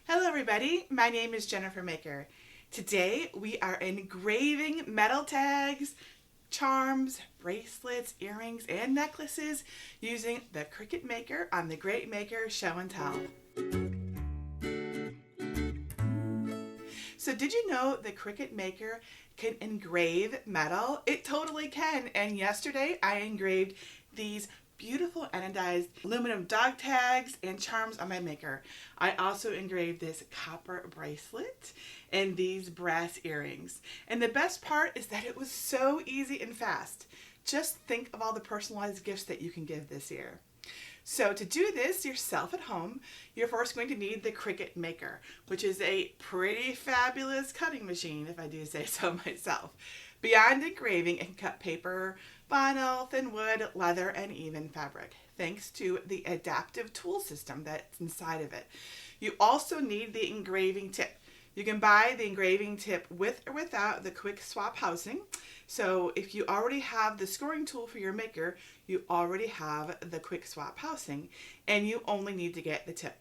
Hello everybody, my name is Jennifer Maker. Today we are engraving metal tags, charms, bracelets, earrings, and necklaces using the Cricut Maker on the Great Maker Show and Tell. So did you know the Cricut Maker can engrave metal? It totally can, and yesterday I engraved these beautiful anodized aluminum dog tags and charms on my maker. I also engraved this copper bracelet and these brass earrings. And the best part is that it was so easy and fast. Just think of all the personalized gifts that you can give this year. So to do this yourself at home, you're first going to need the Cricut Maker, which is a pretty fabulous cutting machine, if I do say so myself. Beyond engraving, it can cut paper, vinyl, thin wood, leather, and even fabric, thanks to the adaptive tool system that's inside of it. You also need the engraving tip. You can buy the engraving tip with or without the quick swap housing. So if you already have the scoring tool for your maker, you already have the quick swap housing, and you only need to get the tip.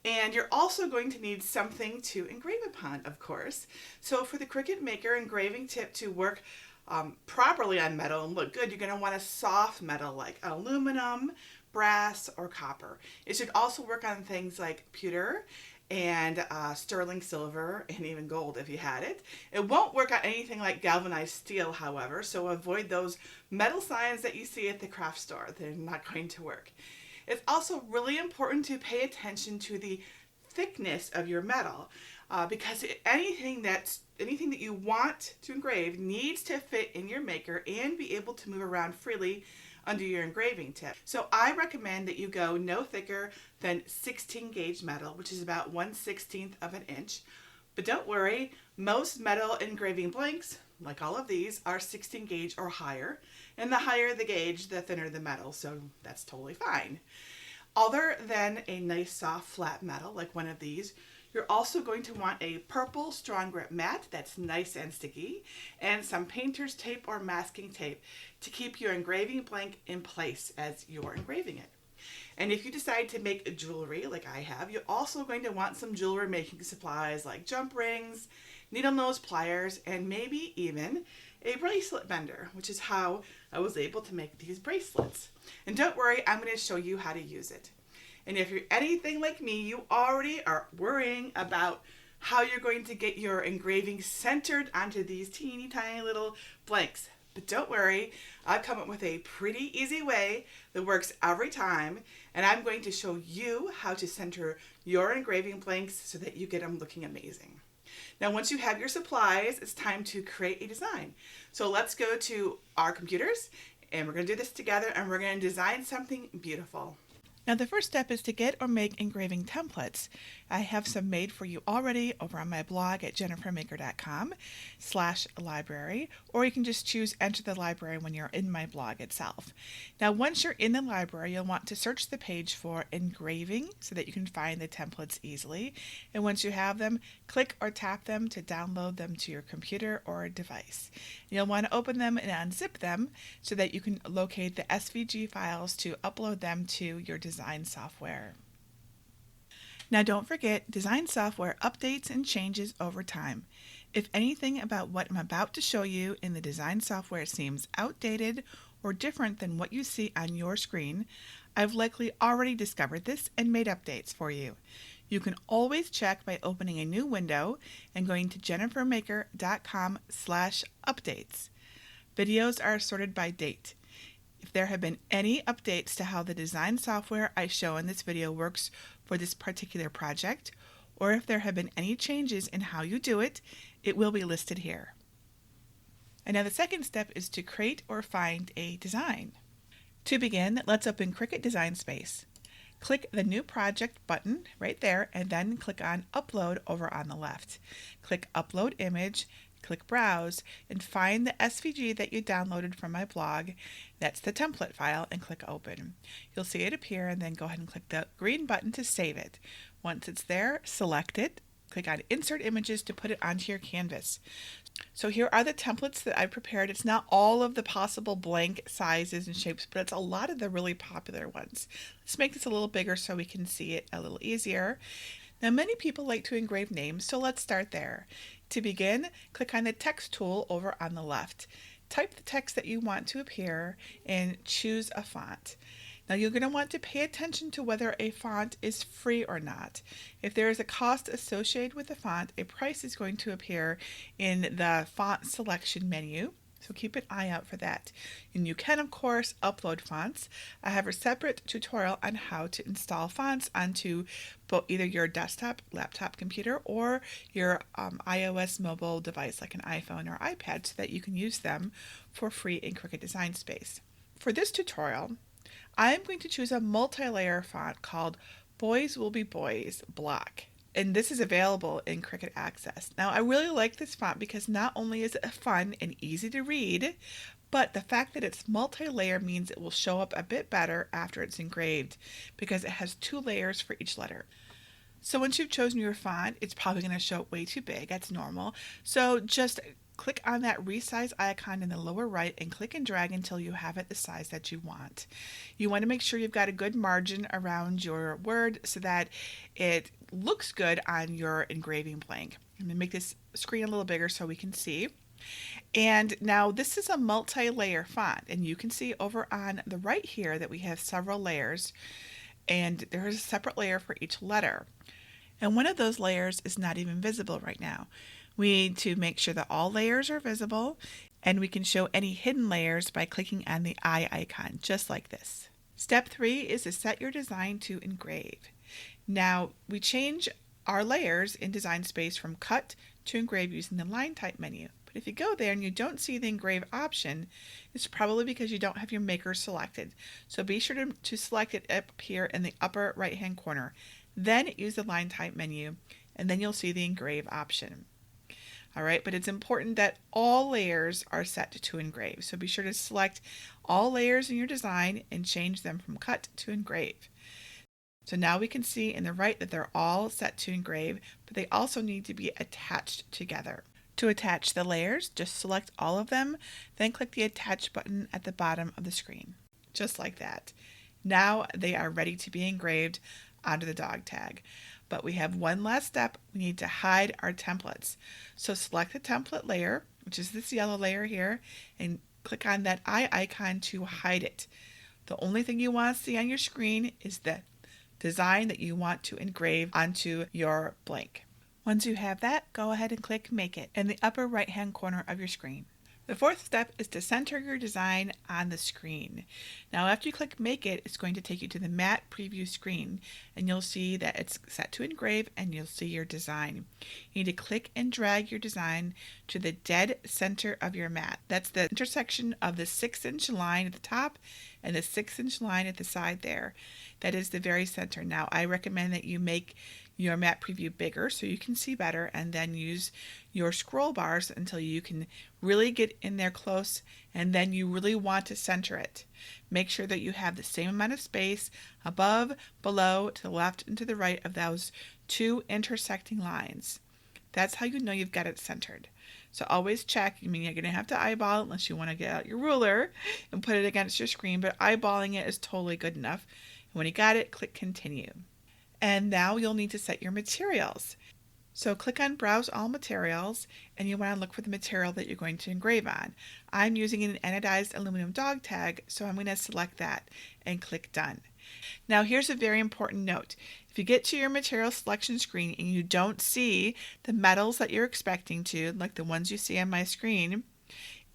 And you're also going to need something to engrave upon, of course. So for the Cricut Maker engraving tip to work properly on metal and look good, you're going to want a soft metal like aluminum, brass, or copper. It should also work on things like pewter and sterling silver and even gold if you had it. It won't work on anything like galvanized steel, however, so avoid those metal signs that you see at the craft store. They're not going to work. It's also really important to pay attention to the thickness of your metal because anything that you want to engrave needs to fit in your maker and be able to move around freely under your engraving tip. So I recommend that you go no thicker than 16 gauge metal, which is about 1/16 of an inch. But don't worry, most metal engraving blanks, like all of these, are 16 gauge or higher. And the higher the gauge, the thinner the metal, so that's totally fine. Other than a nice soft flat metal like one of these, you're also going to want a purple strong grip mat that's nice and sticky, and some painter's tape or masking tape to keep your engraving blank in place as you're engraving it. And if you decide to make jewelry like I have, you're also going to want some jewelry making supplies like jump rings, needle nose pliers, and maybe even a bracelet bender, which is how I was able to make these bracelets. And don't worry, I'm going to show you how to use it. And if you're anything like me, you already are worrying about how you're going to get your engraving centered onto these teeny tiny little blanks. But don't worry, I've come up with a pretty easy way that works every time, and I'm going to show you how to center your engraving blanks so that you get them looking amazing. Now, once you have your supplies, it's time to create a design. So let's go to our computers, and we're going to do this together, and we're going to design something beautiful. Now the first step is to get or make engraving templates. I have some made for you already over on my blog at jennifermaker.com/library, or you can just choose enter the library when you're in my blog itself. Now once you're in the library, you'll want to search the page for engraving so that you can find the templates easily. And once you have them, click or tap them to download them to your computer or device. You'll want to open them and unzip them so that you can locate the SVG files to upload them to your design software. Now don't forget, design software updates and changes over time. If anything about what I'm about to show you in the design software seems outdated or different than what you see on your screen, I've likely already discovered this and made updates for you. You can always check by opening a new window and going to jennifermaker.com/updates. Videos are sorted by date. If there have been any updates to how the design software I show in this video works for this particular project, or if there have been any changes in how you do it, it will be listed here. And now the second step is to create or find a design. To begin, let's open Cricut Design Space. Click the New Project button right there, and then click on Upload over on the left. Click Upload Image, click Browse, and find the SVG that you downloaded from my blog. That's the template file, and click Open. You'll see it appear, and then go ahead and click the green button to save it. Once it's there, select it, click on Insert Images to put it onto your canvas. So here are the templates that I've prepared. It's not all of the possible blank sizes and shapes, but it's a lot of the really popular ones. Let's make this a little bigger so we can see it a little easier. Now, many people like to engrave names, so let's start there. To begin, click on the text tool over on the left. Type the text that you want to appear and choose a font. Now, you're going to want to pay attention to whether a font is free or not. If there is a cost associated with the font, a price is going to appear in the font selection menu. So keep an eye out for that. And you can, of course, upload fonts. I have a separate tutorial on how to install fonts onto both either your desktop, laptop computer, or your iOS mobile device like an iPhone or iPad so that you can use them for free in Cricut Design Space. For this tutorial, I am going to choose a multi-layer font called Boys Will Be Boys Block. And this is available in Cricut Access. Now, I really like this font because not only is it fun and easy to read, but the fact that it's multi-layer means it will show up a bit better after it's engraved because it has 2 layers for each letter. So once you've chosen your font, it's probably going to show up way too big. That's normal. So just click on that resize icon in the lower right and click and drag until you have it the size that you want. You want to make sure you've got a good margin around your word so that it looks good on your engraving blank. I'm going to make this screen a little bigger so we can see. And now this is a multi-layer font, and you can see over on the right here that we have several layers, and there is a separate layer for each letter. And one of those layers is not even visible right now. We need to make sure that all layers are visible, and we can show any hidden layers by clicking on the eye icon, just like this. Step 3 is to set your design to engrave. Now, we change our layers in Design Space from cut to engrave using the line type menu. But if you go there and you don't see the engrave option, it's probably because you don't have your maker selected. So be sure to select it up here in the upper right hand corner. Then use the line type menu, and then you'll see the engrave option. All right, but it's important that all layers are set to engrave. So be sure to select all layers in your design and change them from cut to engrave. So now we can see in the right that they're all set to engrave, but they also need to be attached together. To attach the layers, just select all of them, then click the attach button at the bottom of the screen. Just like that. Now they are ready to be engraved onto the dog tag. But we have one last step. We need to hide our templates. So select the template layer, which is this yellow layer here, and click on that eye icon to hide it. The only thing you want to see on your screen is the design that you want to engrave onto your blank. Once you have that, go ahead and click Make It in the upper right hand corner of your screen. The 4th step is to center your design on the screen. Now after you click Make It, it's going to take you to the matte preview screen, and you'll see that it's set to engrave and you'll see your design. You need to click and drag your design to the dead center of your mat. That's the intersection of the 6-inch line at the top and the 6-inch line at the side there. That is the very center. Now I recommend that you make your matte preview bigger so you can see better, and then use your scroll bars until you can really get in there close, and then you really want to center it. Make sure that you have the same amount of space above, below, to the left, and to the right of those 2 intersecting lines. That's how you know you've got it centered. So always check. I mean, you're going to have to eyeball it unless you want to get out your ruler and put it against your screen, but eyeballing it is totally good enough. And when you got it, click Continue. And now you'll need to set your materials. So click on Browse All Materials, and you want to look for the material that you're going to engrave on. I'm using an anodized aluminum dog tag, so I'm going to select that and click Done. Now here's a very important note. If you get to your material selection screen and you don't see the metals that you're expecting to, like the ones you see on my screen,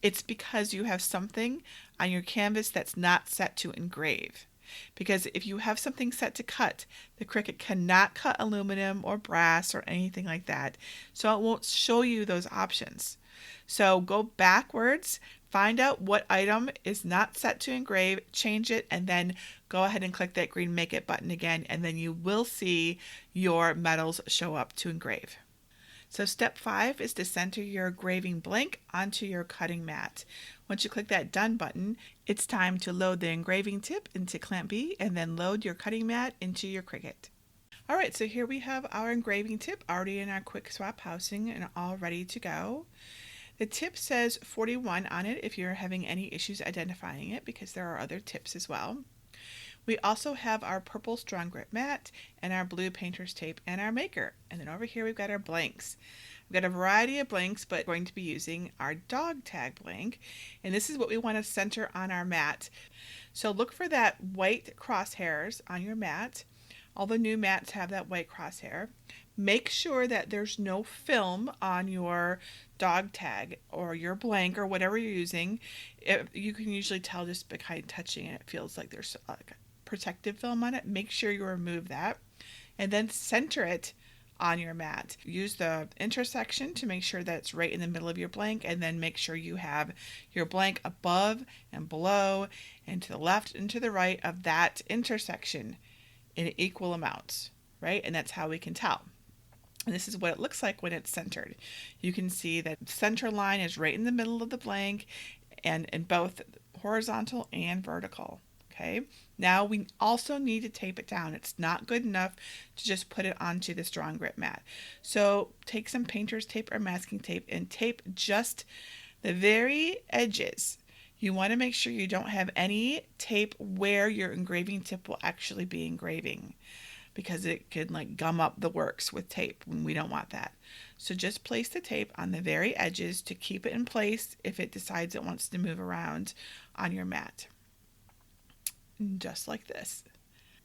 it's because you have something on your canvas that's not set to engrave. Because if you have something set to cut, the Cricut cannot cut aluminum or brass or anything like that. So it won't show you those options. So go backwards, find out what item is not set to engrave, change it, and then go ahead and click that green Make It button again, and then you will see your metals show up to engrave. So step 5 is to center your engraving blank onto your cutting mat. Once you click that Done button, it's time to load the engraving tip into Clamp B and then load your cutting mat into your Cricut. Alright, so here we have our engraving tip already in our quick swap housing and all ready to go. The tip says 41 on it if you're having any issues identifying it, because there are other tips as well. We also have our purple strong grip mat and our blue painter's tape and our maker. And then over here we've got our blanks. We've got a variety of blanks, but we're going to be using our dog tag blank. And this is what we want to center on our mat. So look for that white crosshairs on your mat. All the new mats have that white crosshair. Make sure that there's no film on your dog tag or your blank or whatever you're using. You can usually tell just by touching it. It feels like there's like protective film on it. Make sure you remove that and then center it on your mat. Use the intersection to make sure that it's right in the middle of your blank, and then make sure you have your blank above and below and to the left and to the right of that intersection in equal amounts, right? And that's how we can tell. And this is what it looks like when it's centered. You can see that center line is right in the middle of the blank and in both horizontal and vertical. Okay, now we also need to tape it down. It's not good enough to just put it onto the strong grip mat. So take some painter's tape or masking tape and tape just the very edges. You want to make sure you don't have any tape where your engraving tip will actually be engraving, because it could like gum up the works with tape, and we don't want that. So just place the tape on the very edges to keep it in place if it decides it wants to move around on your mat. Just like this.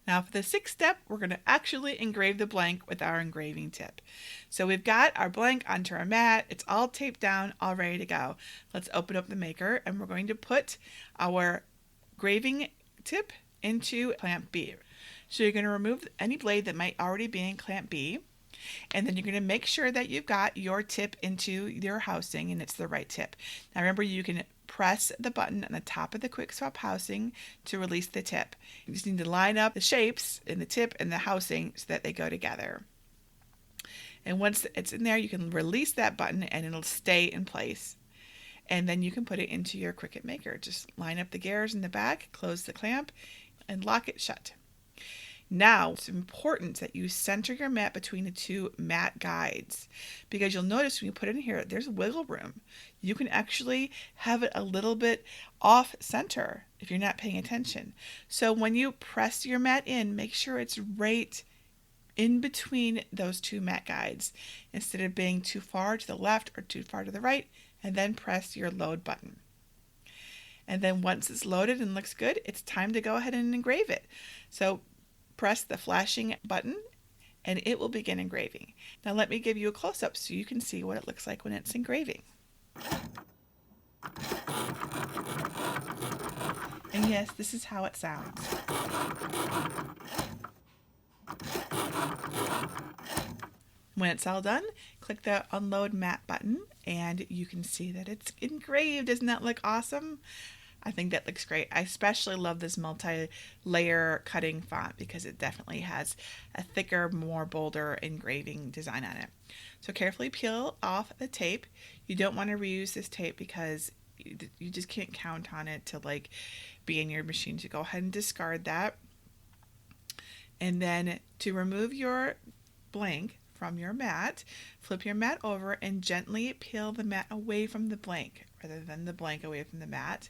Now for the sixth step, we're going to actually engrave the blank with our engraving tip. So we've got our blank onto our mat. It's all taped down, all ready to go. Let's open up the maker, and we're going to put our engraving tip into clamp B. So you're going to remove any blade that might already be in clamp B, and then you're going to make sure that you've got your tip into your housing and it's the right tip. Now remember, you can press the button on the top of the quick swap housing to release the tip. You just need to line up the shapes in the tip and the housing so that they go together. And once it's in there, you can release that button and it'll stay in place. And then you can put it into your Cricut Maker. Just line up the gears in the back, close the clamp, and lock it shut. Now, it's important that you center your mat between the two mat guides, because you'll notice when you put it in here, there's wiggle room. You can actually have it a little bit off center if you're not paying attention. So when you press your mat in, make sure it's right in between those two mat guides instead of being too far to the left or too far to the right, and then press your load button. And then once it's loaded and looks good, it's time to go ahead and engrave it. So press the flashing button and it will begin engraving. Now let me give you a close-up so you can see what it looks like when it's engraving. And yes, this is how it sounds. When it's all done, click the unload mat button and you can see that it's engraved. Doesn't that look awesome? I think that looks great. I especially love this multi-layer cutting font because it definitely has a thicker, more bolder engraving design on it. So carefully peel off the tape. You don't want to reuse this tape because you just can't count on it to like be in your machine. So go ahead and discard that. And then to remove your blank from your mat, flip your mat over and gently peel the mat away from the blank rather than the blank away from the mat.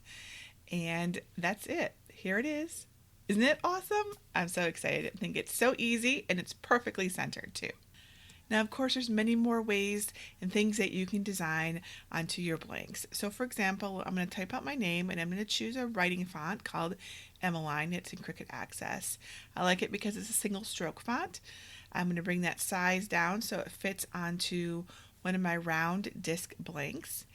And that's it. Here it is. Isn't it awesome? I'm so excited. I think it's so easy and it's perfectly centered too. Now, of course, there's many more ways and things that you can design onto your blanks. So for example, I'm going to type out my name and I'm going to choose a writing font called Emmeline. It's in Cricut Access. I like it because it's a single stroke font. I'm going to bring that size down so it fits onto one of my round disc blanks.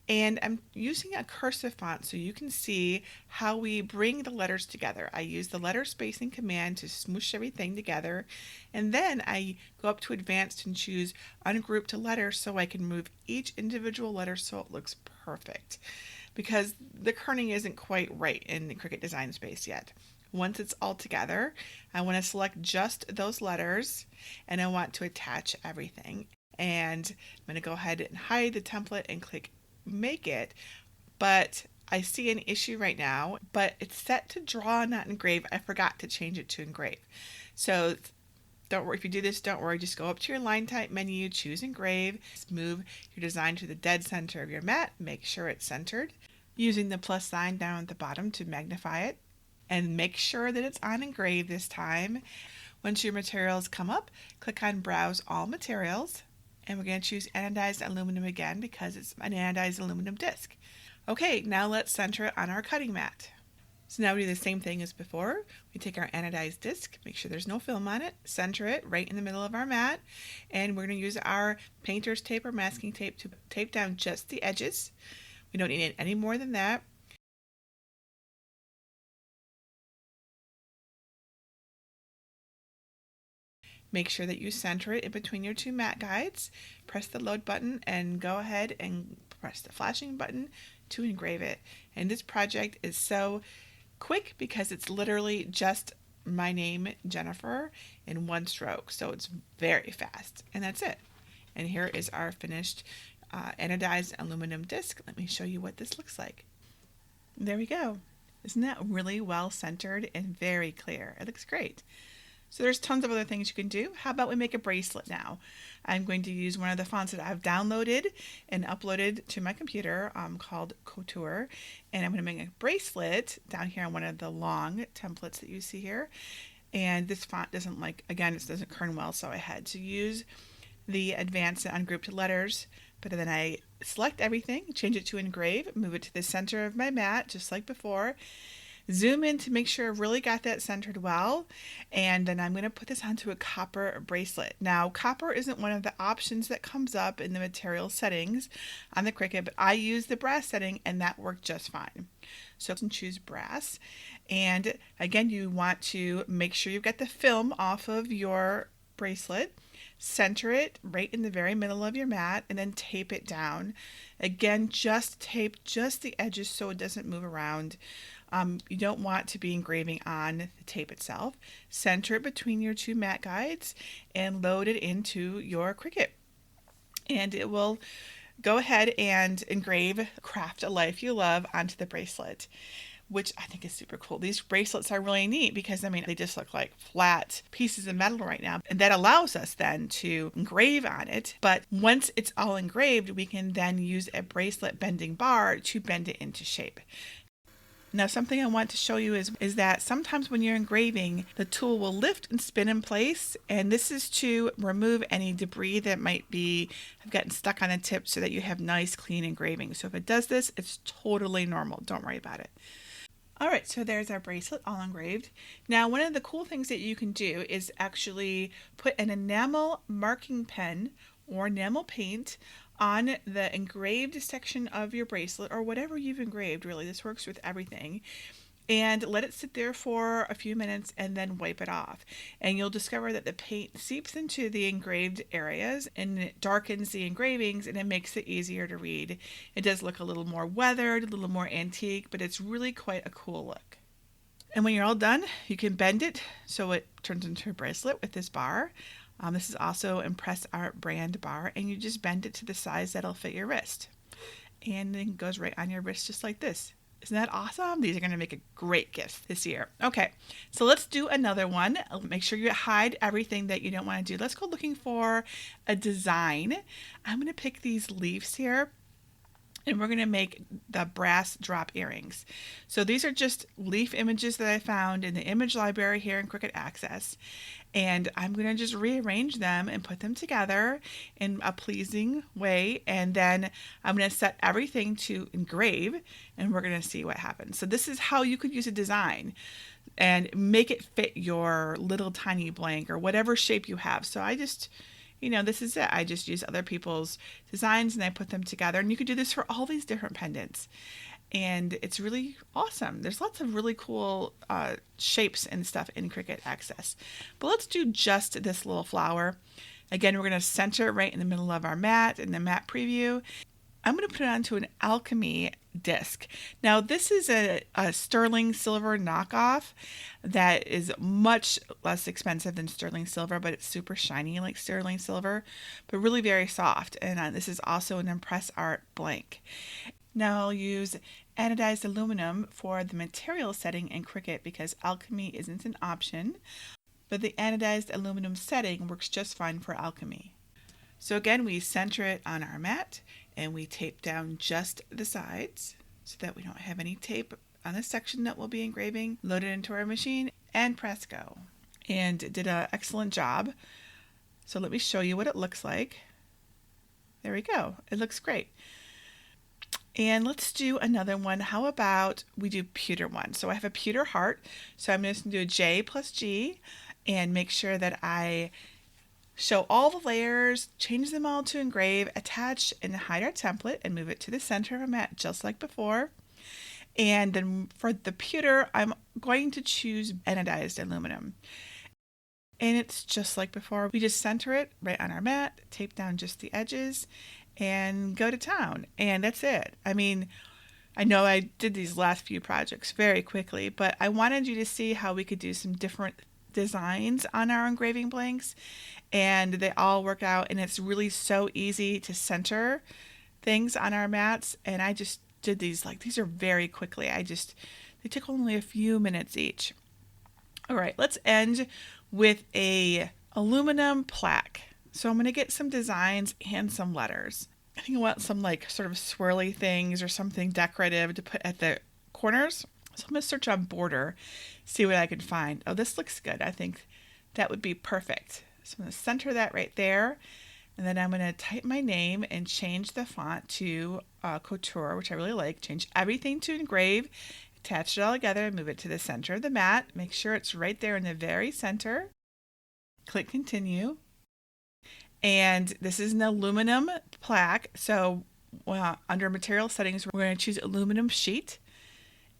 And I'm using a cursive font so you can see how we bring the letters together. I use the letter spacing command to smoosh everything together. And then I go up to advanced and choose ungroup to letters so I can move each individual letter so it looks perfect. Because the kerning isn't quite right in the Cricut Design Space yet. Once it's all together, I want to select just those letters and I want to attach everything. And I'm going to go ahead and hide the template and click Make It, but I see an issue right now, but it's set to draw, not engrave. I forgot to change it to engrave. So don't worry, if you do this, don't worry, just go up to your line type menu, choose engrave, move your design to the dead center of your mat, make sure it's centered, using the plus sign down at the bottom to magnify it. and make sure that it's on Engrave this time. Once your materials come up, click on Browse All Materials, and we're going to choose anodized aluminum again because it's an anodized aluminum disc. Okay, now let's center it on our cutting mat. So now we do the same thing as before. We take our anodized disc, make sure there's no film on it, center it right in the middle of our mat, and we're going to use our painter's tape or masking tape to tape down just the edges. We don't need any more than that. Make sure that you center it in between your two mat guides. Press the load button and go ahead and press the flashing button to engrave it. And this project is so quick because it's literally just my name, Jennifer, in one stroke. So it's very fast. And that's it. And here is our finished anodized aluminum disc. Let me show you what this looks like. There we go. Isn't that really well centered and very clear? It looks great. So there's tons of other things you can do. How about we make a bracelet now? I'm going to use one of the fonts that I've downloaded and uploaded to my computer called Couture. And I'm going to make a bracelet down here on one of the long templates that you see here. And this font doesn't it doesn't kern well, so I had to use the advanced and ungrouped letters. But then I select everything, change it to Engrave, move it to the center of my mat, just like before. Zoom in to make sure I've really got that centered well, and then I'm going to put this onto a copper bracelet. Now, copper isn't one of the options that comes up in the material settings on the Cricut, but I use the brass setting and that worked just fine. So you can choose brass, and again, you want to make sure you've got the film off of your bracelet. Center it right in the very middle of your mat and then tape it down. Again, just tape just the edges so it doesn't move around. You don't want to be engraving on the tape itself. Center it between your two mat guides and load it into your Cricut. And it will go ahead and engrave Craft a Life You Love onto the bracelet, which I think is super cool. These bracelets are really neat because, they just look like flat pieces of metal right now. And that allows us then to engrave on it. But once it's all engraved, we can then use a bracelet bending bar to bend it into shape. Now, something I want to show you is that sometimes when you're engraving, the tool will lift and spin in place, and this is to remove any debris that might have gotten stuck on the tip so that you have nice, clean engraving. So if it does this, it's totally normal. Don't worry about it. All right, so there's our bracelet all engraved. Now, one of the cool things that you can do is actually put an enamel marking pen or enamel paint on the engraved section of your bracelet or whatever you've engraved. Really, this works with everything. And let it sit there for a few minutes and then wipe it off. And you'll discover that the paint seeps into the engraved areas and it darkens the engravings and it makes it easier to read. It does look a little more weathered, a little more antique, but it's really quite a cool look. And when you're all done, you can bend it so it turns into a bracelet with this bar. This is also Impress Art brand bar, and you just bend it to the size that'll fit your wrist. And then it goes right on your wrist just like this. Isn't that awesome? These are going to make a great gift this year. Okay, so let's do another one. Make sure you hide everything that you don't want to do. Let's go looking for a design. I'm going to pick these leaves here, and we're going to make the brass drop earrings. So these are just leaf images that I found in the image library here in Cricut Access. And I'm going to just rearrange them and put them together in a pleasing way. And then I'm going to set everything to engrave, and we're going to see what happens. So this is how you could use a design and make it fit your little tiny blank or whatever shape you have. So I just, this is it. I just use other people's designs and I put them together. And you could do this for all these different pendants. And it's really awesome. There's lots of really cool shapes and stuff in Cricut Access. But let's do just this little flower. Again, we're going to center it right in the middle of our mat in the mat preview. I'm going to put it onto an Alchemy disc. Now, this is a sterling silver knockoff that is much less expensive than sterling silver, but it's super shiny like sterling silver, but really very soft. And this is also an Impress Art blank. Now I'll use anodized aluminum for the material setting in Cricut because Alchemy isn't an option, but the anodized aluminum setting works just fine for Alchemy. So again, we center it on our mat and we tape down just the sides so that we don't have any tape on the section that we'll be engraving, load it into our machine, and press go. And it did an excellent job. So let me show you what it looks like. There we go. It looks great. And let's do another one. How about we do pewter one? So I have a pewter heart. So I'm just going to do a J plus G and make sure that I show all the layers, change them all to engrave, attach and hide our template, and move it to the center of our mat just like before. And then for the pewter, I'm going to choose anodized aluminum. And it's just like before. We just center it right on our mat, tape down just the edges, and go to town. And that's it. I mean, I know I did these last few projects very quickly, but I wanted you to see how we could do some different designs on our engraving blanks, and they all work out, and it's really so easy to center things on our mats. And I just did these are very quickly. They took only a few minutes each. All right, let's end with a aluminum plaque. So I'm going to get some designs and some letters. I think I want some like sort of swirly things or something decorative to put at the corners. So I'm going to search on border, see what I can find. Oh, this looks good. I think that would be perfect. So I'm going to center that right there. And then I'm going to type my name and change the font to Couture, which I really like. Change everything to Engrave, attach it all together, and move it to the center of the mat. Make sure it's right there in the very center. Click Continue. And this is an aluminum plaque. So under Material Settings, we're going to choose aluminum sheet.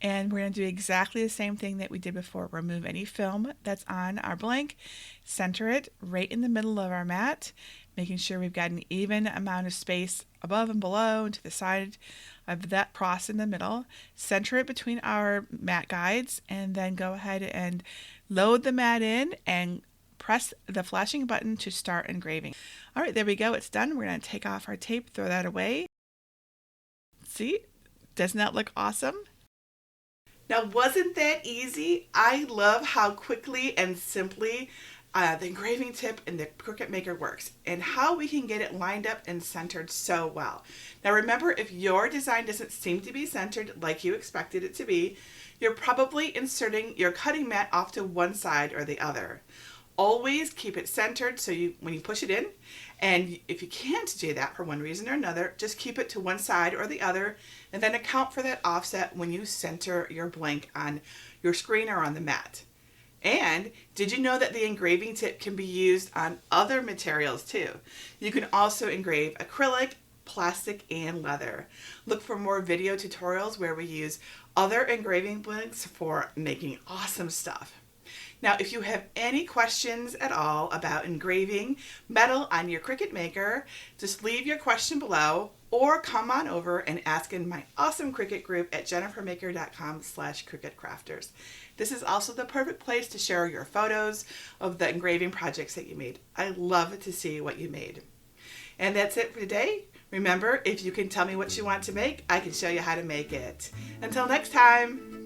And we're going to do exactly the same thing that we did before. Remove any film that's on our blank, center it right in the middle of our mat, making sure we've got an even amount of space above and below and to the side of that cross in the middle. Center it between our mat guides, and then go ahead and load the mat in and press the flashing button to start engraving. All right, there we go. It's done. We're going to take off our tape, throw that away. See? Doesn't that look awesome? Now, wasn't that easy? I love how quickly and simply the engraving tip in the Cricut Maker works, and how we can get it lined up and centered so well. Now remember, if your design doesn't seem to be centered like you expected it to be, you're probably inserting your cutting mat off to one side or the other. Always keep it centered so when you push it in, and if you can't do that for one reason or another, just keep it to one side or the other, and then account for that offset when you center your blank on your screen or on the mat. And did you know that the engraving tip can be used on other materials too? You can also engrave acrylic, plastic, and leather. Look for more video tutorials where we use other engraving blanks for making awesome stuff. Now, if you have any questions at all about engraving metal on your Cricut Maker, just leave your question below, or come on over and ask in my awesome Cricut group at jennifermaker.com/CricutCrafters. This is also the perfect place to share your photos of the engraving projects that you made. I love to see what you made. And that's it for today. Remember, if you can tell me what you want to make, I can show you how to make it. Until next time.